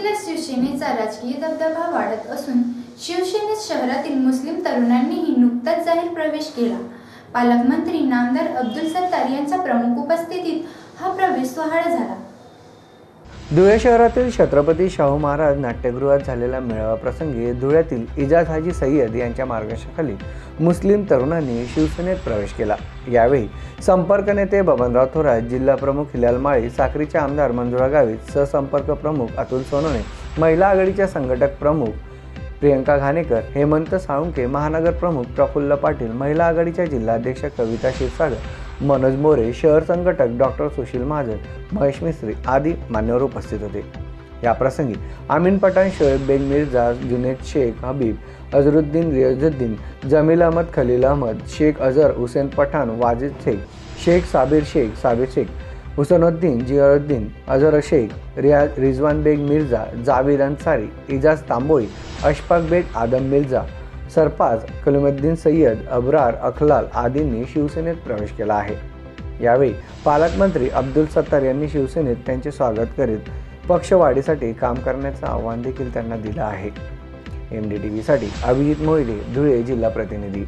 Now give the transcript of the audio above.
धुळ्यातल्या शिवसेनेचा राजकीय दबदबा वाढत असून शिवसेनेत शहरातील मुस्लिम तरुणांनीही नुकताच जाहीर प्रवेश केला। पालकमंत्री नामदार अब्दुल सत्तार यांच्या प्रमुख उपस्थितीत हा प्रवेश सोहळा झाला। धुळे शहरातील छत्रपती शाहू महाराज नाट्यगृहात झालेल्या मेळावा प्रसंगी धुळ्यातील इजाज हाजी सय्यद यांच्या मार्गदर्शनाखाली मुस्लिम तरुणांनी शिवसेनेत प्रवेश केला। यावेळी संपर्क नेते बबनराव थोरात, जिल्हा प्रमुख हिलाल माळी, साक्रीचे आमदार मंजुळा गावित, सहसंपर्क प्रमुख अतुल सोनवणे, महिला आघाडीच्या संघटक प्रमुख प्रियंका घाणेकर, हेमंत साळुंके, महानगर प्रमुख प्रफुल्ल पाटील, महिला आघाडीच्या जिल्हाध्यक्ष कविता क्षीरसागर, मनोज मोरे, शहर संघटक डॉक्टर सुशील महाजन, महेश मिस्त्री आदी मान्यवर उपस्थित होते। या प्रसंगी आमीन पठाण, शोएब बेग मिर्झा, जुनेद शेख, हबीब, अजरुद्दीन, रियाजुद्दीन, जमील अहमद, खलील अहमद, शेख अजहर, हुसेन पठाण, वाजिद शेख, शेख साबिर शेख, हुसैनुद्दीन, जियाउद्दीन, अजहर शेख, रिजवान बेग मिर्झा, जावेद अन्सारी, इजाज तांबोळी, अशफाक बेग, आदम मिर्झा, सरफराज, कलीमुद्दीन सय्यद, अब्रार, अखलाल आदींनी शिवसेनेत प्रवेश केला आहे। यावेळी पालकमंत्री अब्दुल सत्तार यांनी शिवसेनेत त्यांचे स्वागत करीत पक्षवाढीसाठी काम करण्याचं आव्हान देखील त्यांना दिलं आहे। MDTV साठी अभिजित मोहिले, धुळे जिल्हा प्रतिनिधी।